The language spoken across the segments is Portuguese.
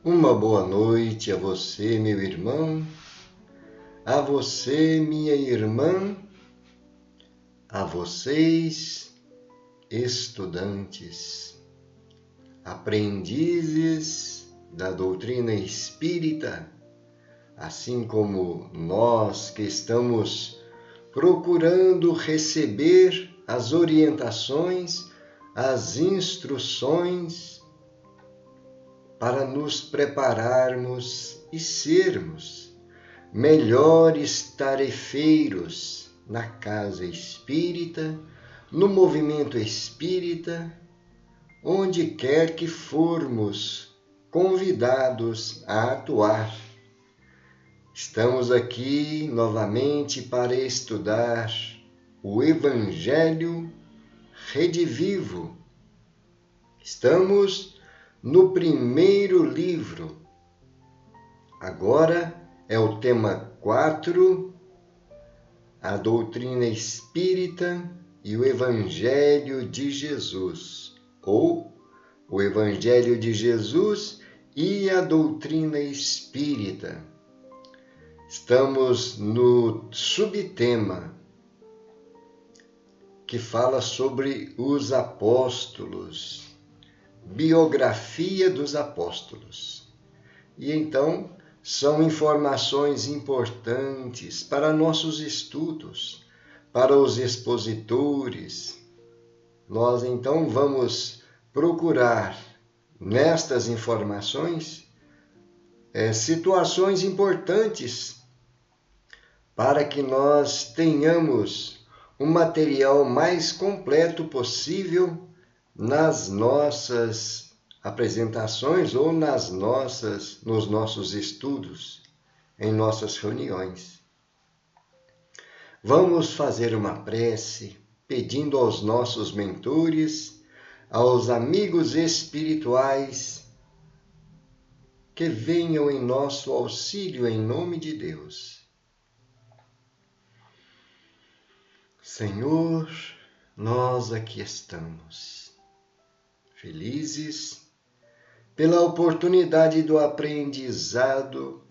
Uma boa noite a você, meu irmão, a você, minha irmã, a vocês, estudantes, aprendizes da doutrina espírita, assim como nós que estamos procurando receber as orientações, as instruções para nos prepararmos e sermos melhores tarefeiros na casa espírita, no movimento espírita, onde quer que formos convidados a atuar. Estamos aqui novamente para estudar o Evangelho Redivivo. Estamos no primeiro livro. Agora é o tema 4, a doutrina espírita e o Evangelho de Jesus, ou o Evangelho de Jesus e a doutrina espírita. Estamos no subtema que fala sobre os apóstolos, biografia dos apóstolos. E então são informações importantes para nossos estudos, para os expositores. Nós então vamos procurar nestas informações situações importantes para que nós tenhamos um material mais completo possível nas nossas apresentações ou nos nossos estudos, em nossas reuniões. Vamos fazer uma prece pedindo aos nossos mentores, aos amigos espirituais, que venham em nosso auxílio em nome de Deus. Senhor, nós aqui estamos, felizes pela oportunidade do aprendizado,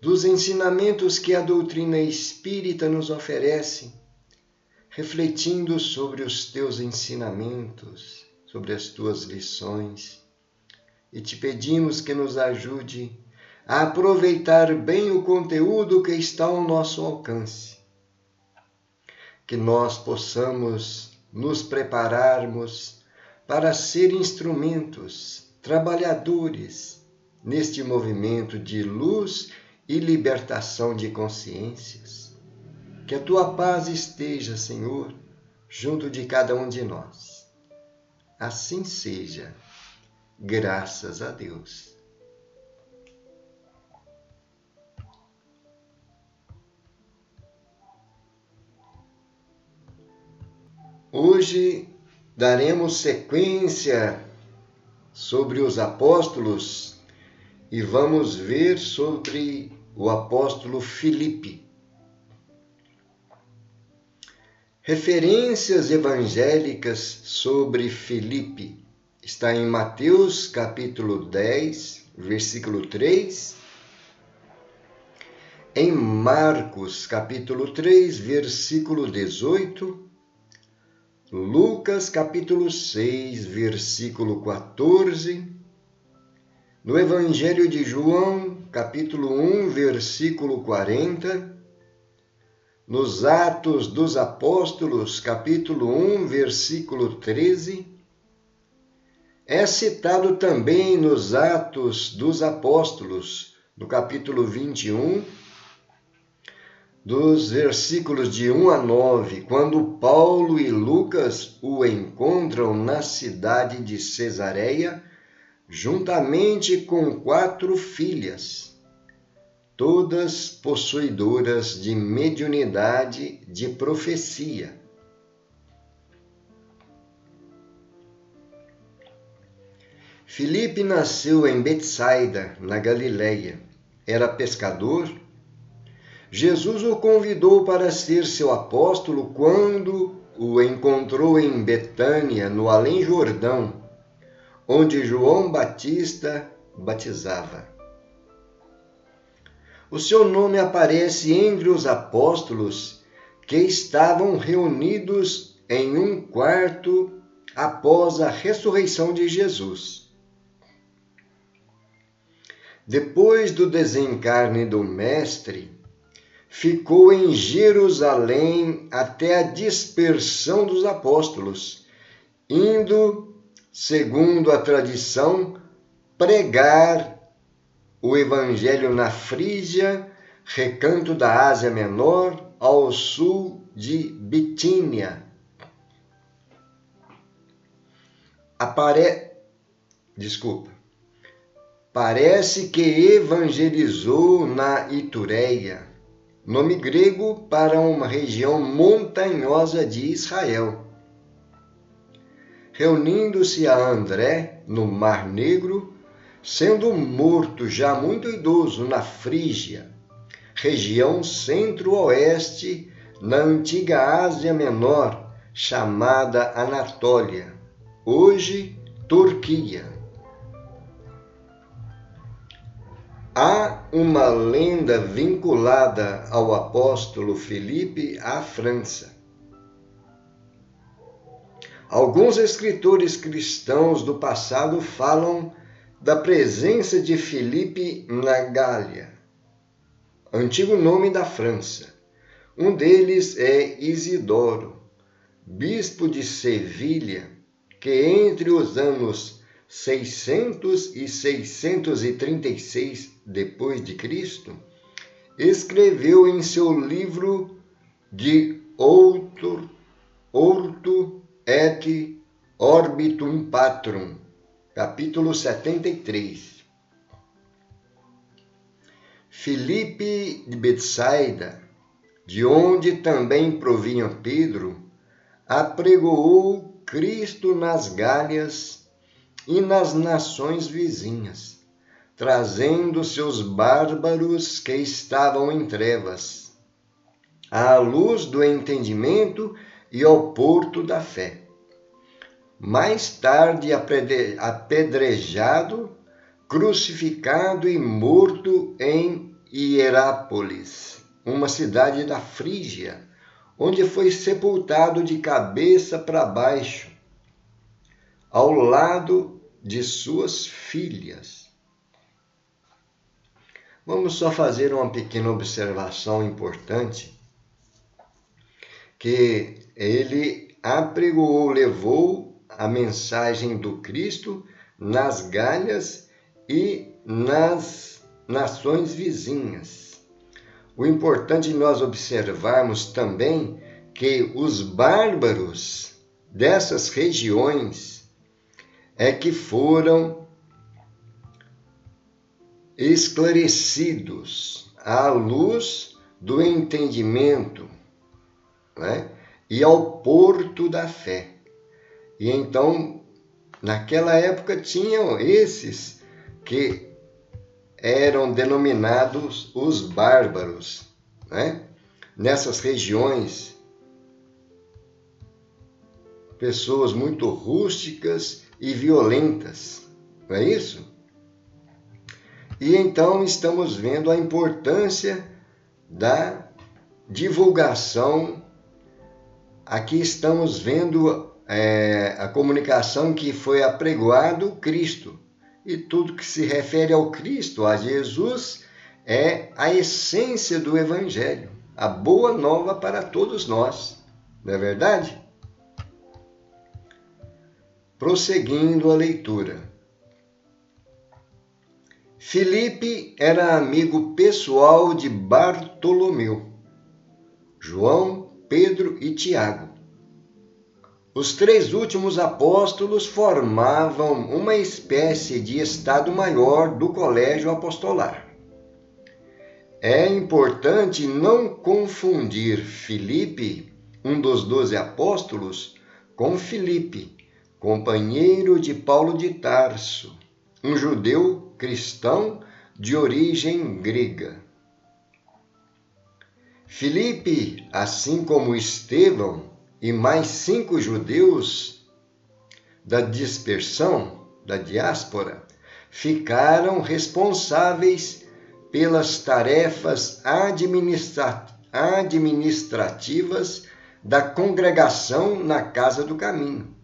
dos ensinamentos que a doutrina espírita nos oferece, refletindo sobre os teus ensinamentos, sobre as tuas lições, e te pedimos que nos ajude a aproveitar bem o conteúdo que está ao nosso alcance, que nós possamos nos prepararmos para ser instrumentos, trabalhadores neste movimento de luz e libertação de consciências. Que a tua paz esteja, Senhor, junto de cada um de nós. Assim seja, graças a Deus. Hoje daremos sequência sobre os apóstolos e vamos ver sobre o apóstolo Filipe. Referências evangélicas sobre Filipe está em Mateus capítulo 10, versículo 3, em Marcos capítulo 3, versículo 18, Lucas capítulo 6, versículo 14, no Evangelho de João, capítulo 1, versículo 40, nos Atos dos Apóstolos, capítulo 1, versículo 13, é citado também nos Atos dos Apóstolos, no capítulo 21, dos versículos de 1 a 9, quando Paulo e Lucas o encontram na cidade de Cesareia, juntamente com 4 filhas, todas possuidoras de mediunidade de profecia. Filipe nasceu em Betsaida, na Galileia. Era pescador. Jesus o convidou para ser seu apóstolo quando o encontrou em Betânia, no Além Jordão, onde João Batista batizava. O seu nome aparece entre os apóstolos que estavam reunidos em um quarto após a ressurreição de Jesus. Depois do desencarne do Mestre, ficou em Jerusalém até a dispersão dos apóstolos, indo, segundo a tradição, pregar o Evangelho na Frígia, recanto da Ásia Menor, ao sul de Bitínia. Parece que evangelizou na Itureia, nome grego para uma região montanhosa de Israel. Reunindo-se a André no Mar Negro, sendo morto já muito idoso na Frígia, região centro-oeste na antiga Ásia Menor, chamada Anatólia, hoje Turquia. Há uma lenda vinculada ao apóstolo Filipe à França. Alguns escritores cristãos do passado falam da presença de Filipe na Gália, antigo nome da França. Um deles é Isidoro, bispo de Sevilha, que entre os anos 600 e 636 d.C., escreveu em seu livro de Ortu et Orbitum Patrum, capítulo 73. Filipe de Betsaida, de onde também provinha Pedro, apregoou Cristo nas Gálias e nas nações vizinhas, trazendo seus bárbaros que estavam em trevas, à luz do entendimento e ao porto da fé. Mais tarde apedrejado, crucificado e morto em Hierápolis, uma cidade da Frígia, onde foi sepultado de cabeça para baixo, ao lado de suas filhas. Vamos só fazer uma pequena observação importante, que ele apregoou, levou a mensagem do Cristo nas Gálias e nas nações vizinhas. O importante nós observarmos também que os bárbaros dessas regiões é que foram esclarecidos à luz do entendimento, né? E ao porto da fé. E então, naquela época, tinham esses que eram denominados os bárbaros, né? Nessas regiões, pessoas muito rústicas e violentas, não é isso? E então estamos vendo a importância da divulgação. Aqui estamos vendo a comunicação que foi apregoado Cristo. E tudo que se refere ao Cristo, a Jesus, é a essência do Evangelho, a boa nova para todos nós. Não é verdade? Prosseguindo a leitura. Filipe era amigo pessoal de Bartolomeu, João, Pedro e Tiago. Os três últimos apóstolos formavam uma espécie de Estado-Maior do Colégio Apostolar. É importante não confundir Filipe, um dos 12 apóstolos, com Filipe, companheiro de Paulo de Tarso, um judeu cristão de origem grega. Filipe, assim como Estevão e mais 5 judeus da dispersão, da diáspora, ficaram responsáveis pelas tarefas administrativas da congregação na Casa do Caminho.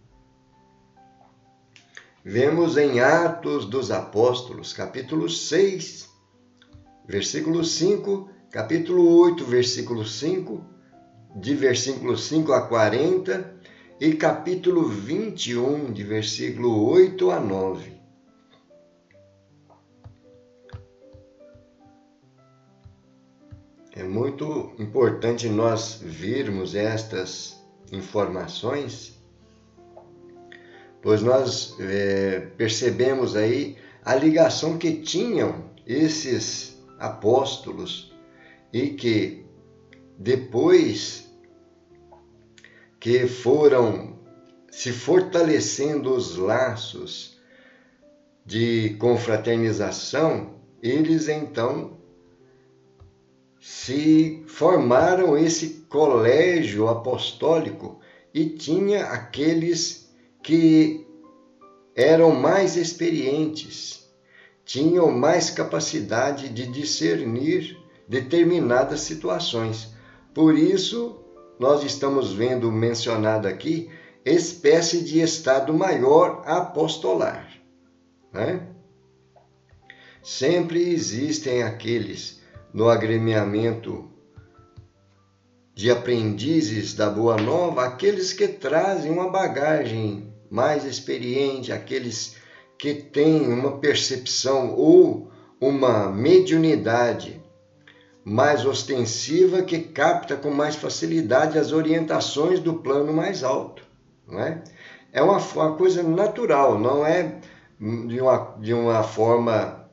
Vemos em Atos dos Apóstolos, capítulo 6, versículo 5, capítulo 8, versículo 5, de versículo 5 a 40, e capítulo 21, de versículo 8 a 9. É muito importante nós vermos estas informações, pois nós percebemos aí a ligação que tinham esses apóstolos e que depois que foram se fortalecendo os laços de confraternização, eles então se formaram esse colégio apostólico e tinha aqueles que eram mais experientes, tinham mais capacidade de discernir determinadas situações. Por isso, nós estamos vendo mencionado aqui espécie de estado maior apostolar, né? Sempre existem aqueles no agremiamento de aprendizes da Boa Nova, aqueles que trazem uma bagagem mais experiente, aqueles que têm uma percepção ou uma mediunidade mais ostensiva, que capta com mais facilidade as orientações do plano mais alto, não é? É uma coisa natural, não é de uma forma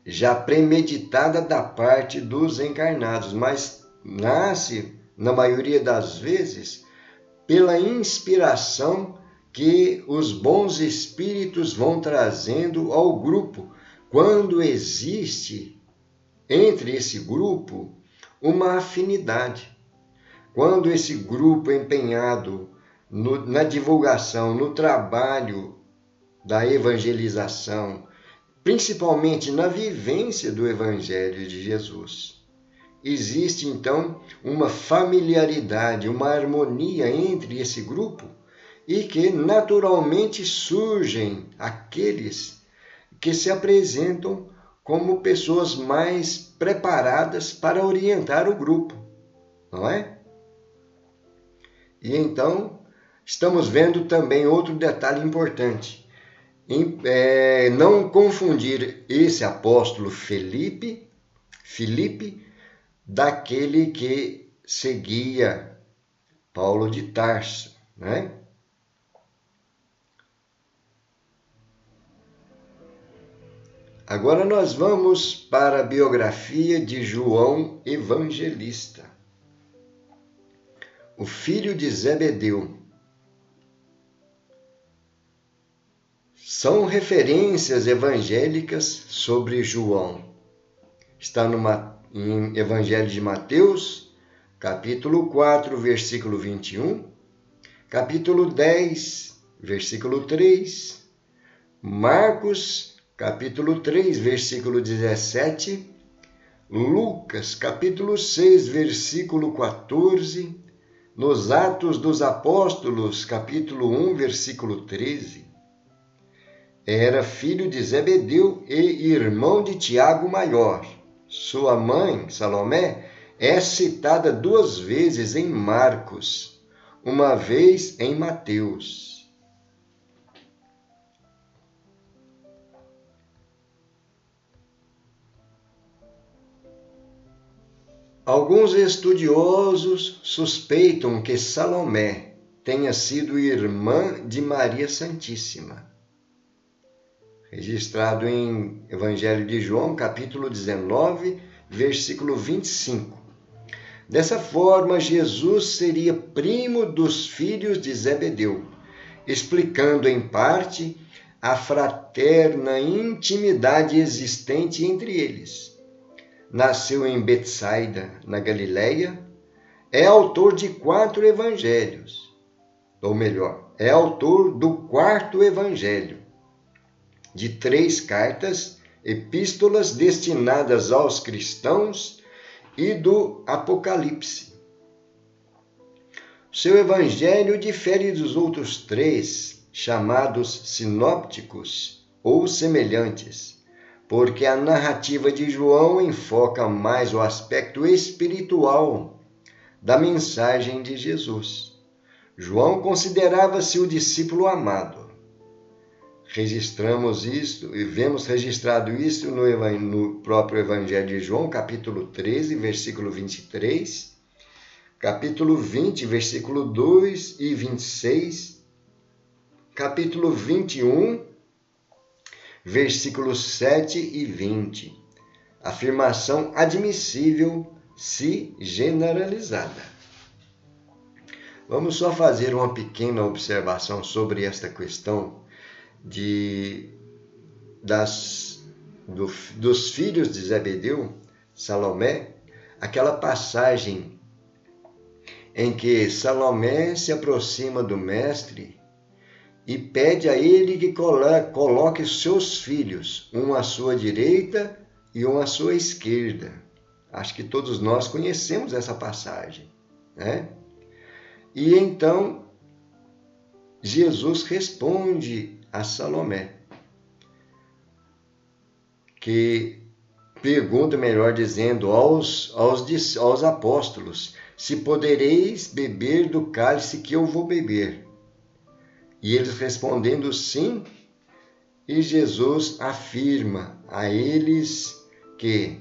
já premeditada da parte dos encarnados, mas nasce, na maioria das vezes, pela inspiração que os bons espíritos vão trazendo ao grupo, quando existe entre esse grupo uma afinidade. Quando esse grupo é empenhado na divulgação, no trabalho da evangelização, principalmente na vivência do Evangelho de Jesus, existe então uma familiaridade, uma harmonia entre esse grupo e que naturalmente surgem aqueles que se apresentam como pessoas mais preparadas para orientar o grupo, não é? E então, estamos vendo também outro detalhe importante. Não confundir esse apóstolo Filipe, daquele que seguia Paulo de Tarso, né? Agora nós vamos para a biografia de João Evangelista, o filho de Zebedeu. São referências evangélicas sobre João. Está em Evangelho de Mateus, capítulo 4, versículo 21, capítulo 10, versículo 3, Marcos, capítulo 3, versículo 17, Lucas, capítulo 6, versículo 14, nos Atos dos Apóstolos, capítulo 1, versículo 13. Era filho de Zebedeu e irmão de Tiago Maior. Sua mãe, Salomé, é citada 2 vezes em Marcos, uma vez em Mateus. Alguns estudiosos suspeitam que Salomé tenha sido irmã de Maria Santíssima, registrado em Evangelho de João, capítulo 19, versículo 25. Dessa forma, Jesus seria primo dos filhos de Zebedeu, explicando em parte a fraterna intimidade existente entre eles. Nasceu em Betsaida, na Galileia, é autor de 4 evangelhos, ou melhor, é autor do 4º evangelho. de 3 cartas, epístolas destinadas aos cristãos e do Apocalipse. Seu evangelho difere dos outros 3, chamados sinópticos ou semelhantes, porque a narrativa de João enfoca mais o aspecto espiritual da mensagem de Jesus. João considerava-se o discípulo amado. Registramos isso e vemos registrado isso no próprio Evangelho de João, capítulo 13, versículo 23, capítulo 20, versículo 2 e 26, capítulo 21, versículos 7 e 20. Afirmação admissível se generalizada. Vamos só fazer uma pequena observação sobre esta questão dos filhos de Zebedeu, Salomé, aquela passagem em que Salomé se aproxima do mestre e pede a ele que coloque seus filhos, um à sua direita e um à sua esquerda. Acho que todos nós conhecemos essa passagem, né? E então Jesus responde a Salomé, que pergunta, melhor dizendo, aos apóstolos, se podereis beber do cálice que eu vou beber. E eles respondendo sim, e Jesus afirma a eles que,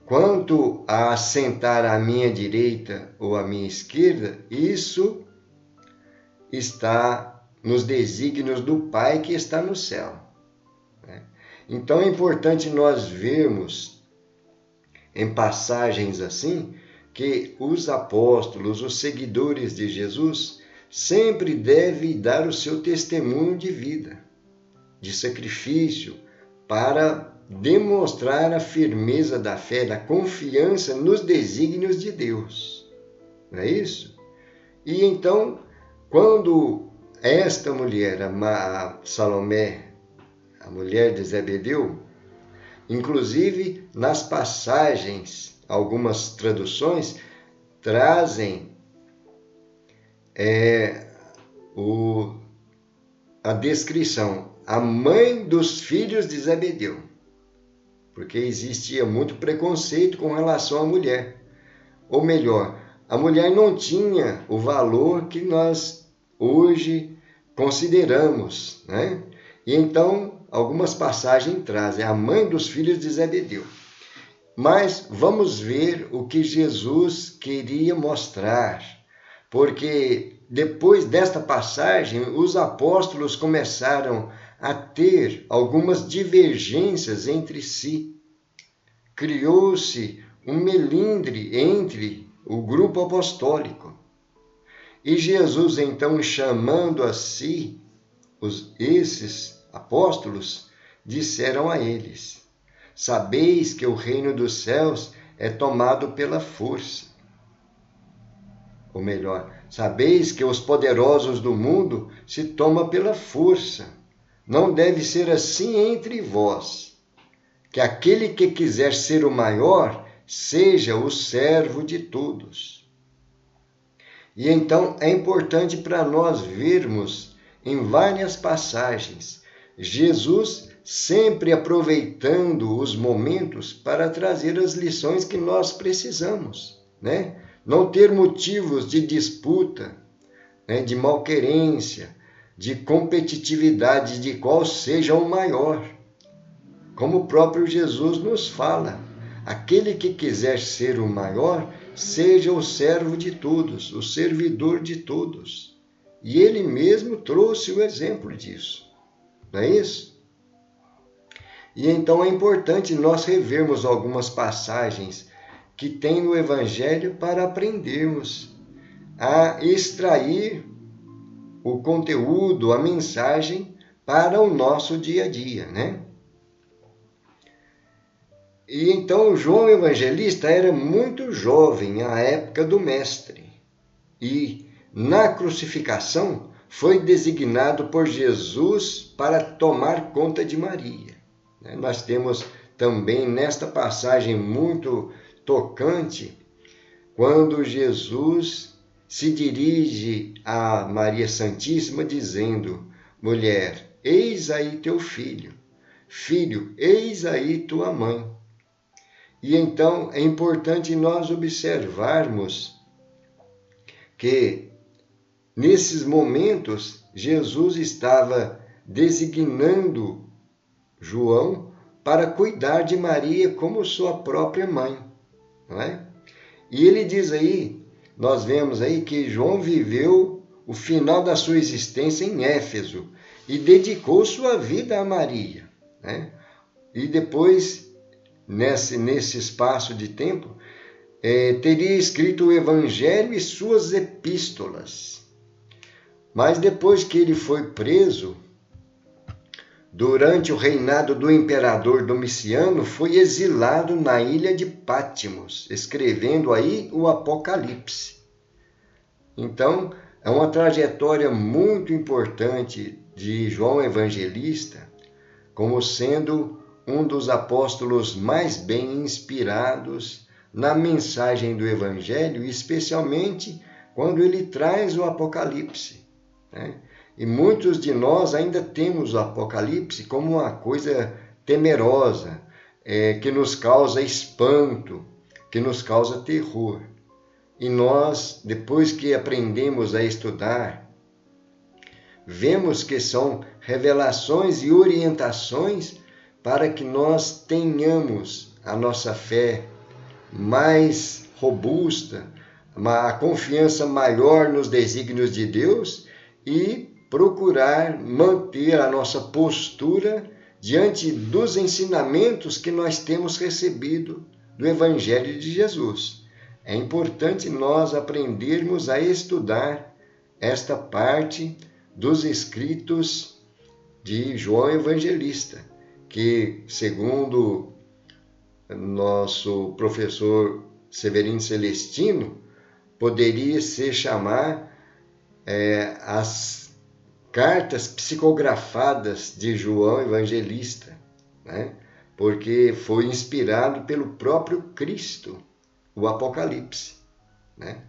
quanto a sentar à minha direita ou à minha esquerda, isso está nos desígnios do Pai que está no céu. Então é importante nós vermos em passagens assim que os apóstolos, os seguidores de Jesus, sempre devem dar o seu testemunho de vida, de sacrifício, para demonstrar a firmeza da fé, da confiança nos desígnios de Deus. Não é isso? E então, quando esta mulher, a Salomé, a mulher de Zebedeu, inclusive nas passagens, algumas traduções trazem a descrição, a mãe dos filhos de Zebedeu, porque existia muito preconceito com relação à mulher. Ou melhor, a mulher não tinha o valor que nós hoje consideramos, né? E então, algumas passagens trazem a mãe dos filhos de Zebedeu. Mas vamos ver o que Jesus queria mostrar, porque depois desta passagem, os apóstolos começaram a ter algumas divergências entre si. Criou-se um melindre entre o grupo apostólico. E Jesus, então, chamando a si esses apóstolos, disseram a eles: sabeis que o reino dos céus é tomado pela força. Ou melhor, sabeis que os poderosos do mundo se tomam pela força. Não deve ser assim entre vós, que aquele que quiser ser o maior, seja o servo de todos. E então é importante para nós vermos em várias passagens, Jesus sempre aproveitando os momentos para trazer as lições que nós precisamos, né? Não ter motivos de disputa, né? De malquerência, de competitividade, de qual seja o maior. Como o próprio Jesus nos fala, aquele que quiser ser o maior, seja o servo de todos, o servidor de todos. E ele mesmo trouxe o exemplo disso, não é isso? E então é importante nós revermos algumas passagens que tem no Evangelho para aprendermos a extrair o conteúdo, a mensagem para o nosso dia a dia, né? E então João Evangelista era muito jovem à época do Mestre. E na crucificação foi designado por Jesus para tomar conta de Maria. Nós temos também nesta passagem muito tocante, quando Jesus se dirige a Maria Santíssima dizendo: mulher, eis aí teu filho, filho, eis aí tua mãe. E então é importante nós observarmos que nesses momentos Jesus estava designando João para cuidar de Maria como sua própria mãe, não é? E ele diz aí, nós vemos aí que João viveu o final da sua existência em Éfeso e dedicou sua vida a Maria, né? E depois, nesse espaço de tempo, teria escrito o Evangelho e suas epístolas. Mas depois que ele foi preso, durante o reinado do imperador Domiciano, foi exilado na ilha de Patmos, escrevendo aí o Apocalipse. Então, é uma trajetória muito importante de João Evangelista, como sendo um dos apóstolos mais bem inspirados na mensagem do Evangelho, especialmente quando ele traz o Apocalipse, né? E muitos de nós ainda temos o Apocalipse como uma coisa temerosa, que nos causa espanto, que nos causa terror. E nós, depois que aprendemos a estudar, vemos que são revelações e orientações para que nós tenhamos a nossa fé mais robusta, uma confiança maior nos desígnios de Deus e procurar manter a nossa postura diante dos ensinamentos que nós temos recebido do Evangelho de Jesus. É importante nós aprendermos a estudar esta parte dos escritos de João Evangelista, que, segundo nosso professor Severino Celestino, poderia se chamar as cartas psicografadas de João Evangelista, né? Porque foi inspirado pelo próprio Cristo, o Apocalipse, né?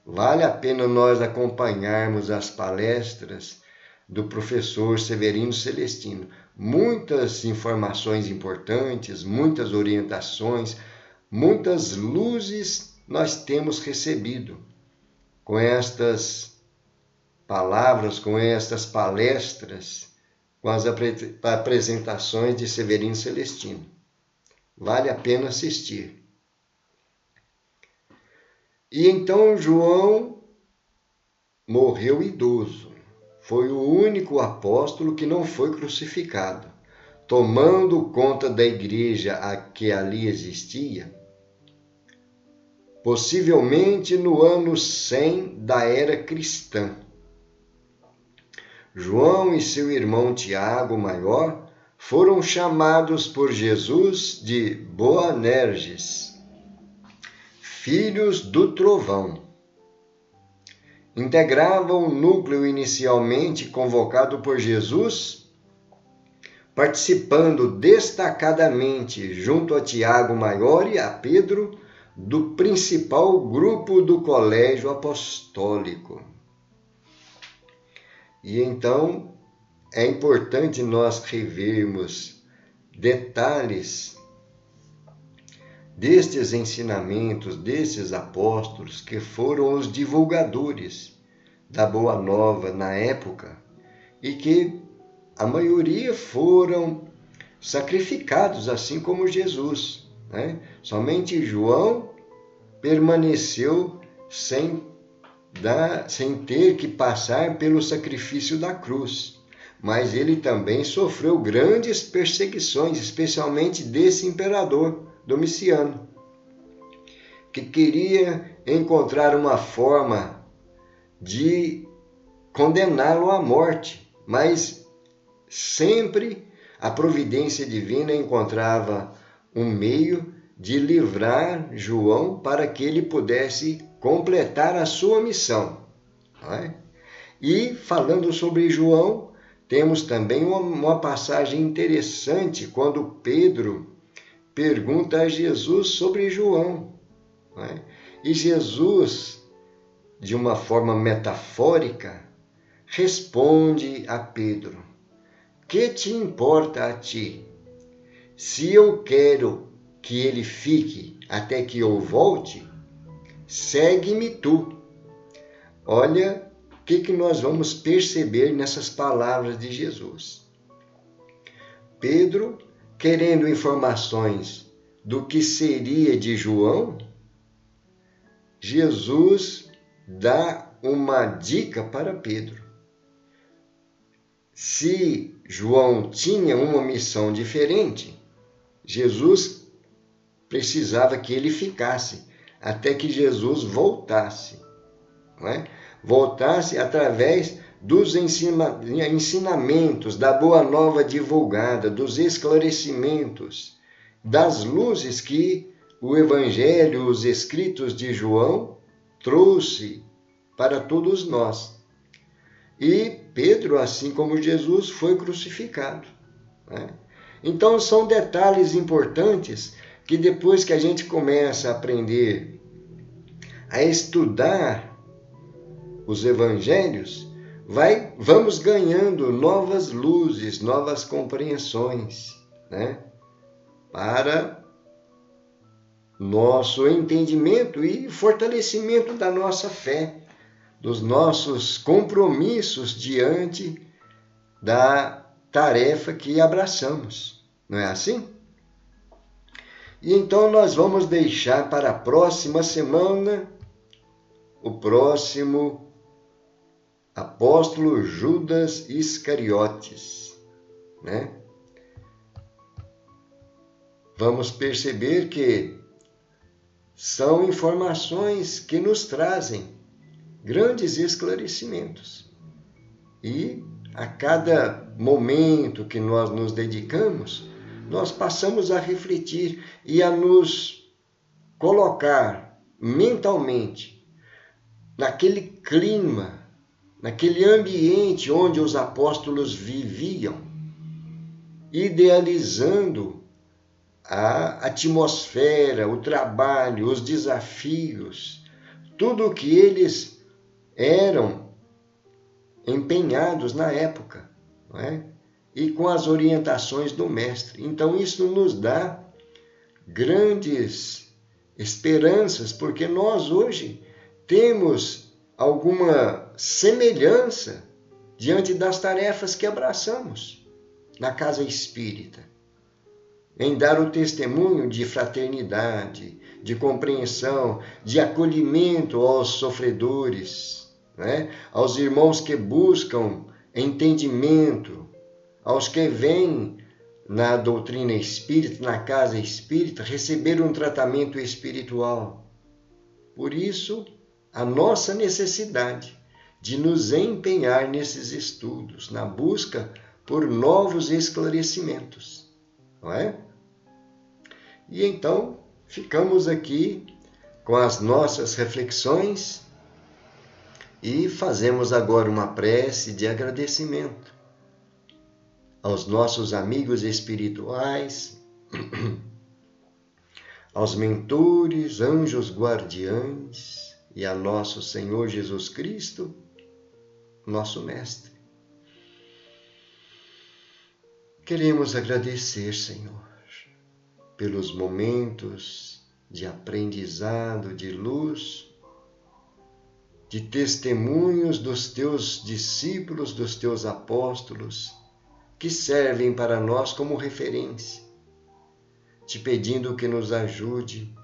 Vale a pena nós acompanharmos as palestras do professor Severino Celestino. Muitas informações importantes, muitas orientações, muitas luzes nós temos recebido com estas palavras, com estas palestras, com as apresentações de Severino Celestino. Vale a pena assistir. E então João morreu idoso. Foi o único apóstolo que não foi crucificado, tomando conta da igreja que ali existia, possivelmente no ano 100 da era cristã. João e seu irmão Tiago Maior foram chamados por Jesus de Boanerges, filhos do trovão. Integravam o núcleo inicialmente convocado por Jesus, participando destacadamente, junto a Tiago Maior e a Pedro, do principal grupo do colégio apostólico. E então é importante nós revermos detalhes destes ensinamentos, desses apóstolos que foram os divulgadores da Boa Nova na época e que a maioria foram sacrificados, assim como Jesus, né? Somente João permaneceu sem ter que passar pelo sacrifício da cruz. Mas ele também sofreu grandes perseguições, especialmente desse imperador Domiciano, que queria encontrar uma forma de condená-lo à morte, mas sempre a providência divina encontrava um meio de livrar João para que ele pudesse completar a sua missão, não é? E falando sobre João, temos também uma passagem interessante quando Pedro pergunta a Jesus sobre João, não é? E Jesus, de uma forma metafórica, responde a Pedro: que te importa a ti? Se eu quero que ele fique até que eu volte, segue-me tu. Olha o que nós vamos perceber nessas palavras de Jesus. Pedro, querendo informações do que seria de João, Jesus dá uma dica para Pedro. Se João tinha uma missão diferente, Jesus precisava que ele ficasse até que Jesus voltasse, não é? Voltasse através dos ensinamentos, da boa nova divulgada, dos esclarecimentos, das luzes que o Evangelho, os escritos de João trouxe para todos nós. E Pedro, assim como Jesus, foi crucificado, né? Então são detalhes importantes que depois que a gente começa a aprender a estudar os evangelhos, vamos ganhando novas luzes, novas compreensões, né? Para nosso entendimento e fortalecimento da nossa fé, dos nossos compromissos diante da tarefa que abraçamos, não é assim? E então nós vamos deixar para a próxima semana o próximo apóstolo Judas Iscariotes, né? Vamos perceber que são informações que nos trazem grandes esclarecimentos. E a cada momento que nós nos dedicamos, nós passamos a refletir e a nos colocar mentalmente naquele clima, naquele ambiente onde os apóstolos viviam, idealizando a atmosfera, o trabalho, os desafios, tudo o que eles eram empenhados na época, não é? E com as orientações do Mestre. Então isso nos dá grandes esperanças, porque nós hoje temos alguma semelhança diante das tarefas que abraçamos na casa espírita, em dar o testemunho de fraternidade, de compreensão, de acolhimento aos sofredores, né? Aos irmãos que buscam entendimento, aos que vêm na doutrina espírita, na casa espírita, receber um tratamento espiritual. Por isso, a nossa necessidade de nos empenhar nesses estudos, na busca por novos esclarecimentos, não é? E então, ficamos aqui com as nossas reflexões e fazemos agora uma prece de agradecimento aos nossos amigos espirituais, aos mentores, anjos guardiães e a nosso Senhor Jesus Cristo, nosso Mestre. Queremos agradecer, Senhor, pelos momentos de aprendizado, de luz, de testemunhos dos teus discípulos, dos teus apóstolos, que servem para nós como referência, te pedindo que nos ajude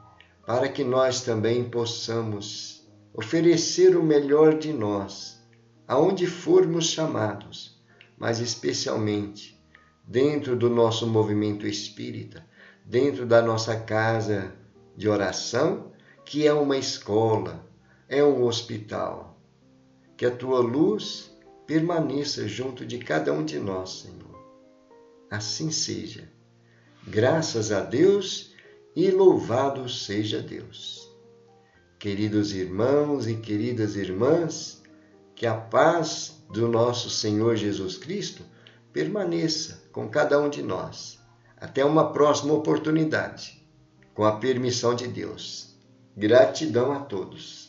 para que nós também possamos oferecer o melhor de nós, aonde formos chamados, mas especialmente dentro do nosso movimento espírita, dentro da nossa casa de oração, que é uma escola, é um hospital. Que a tua luz permaneça junto de cada um de nós, Senhor. Assim seja. Graças a Deus e louvado seja Deus. Queridos irmãos e queridas irmãs, Que a paz do nosso Senhor Jesus Cristo permaneça com cada um de nós. Até uma próxima oportunidade, com a permissão de Deus. Gratidão a todos.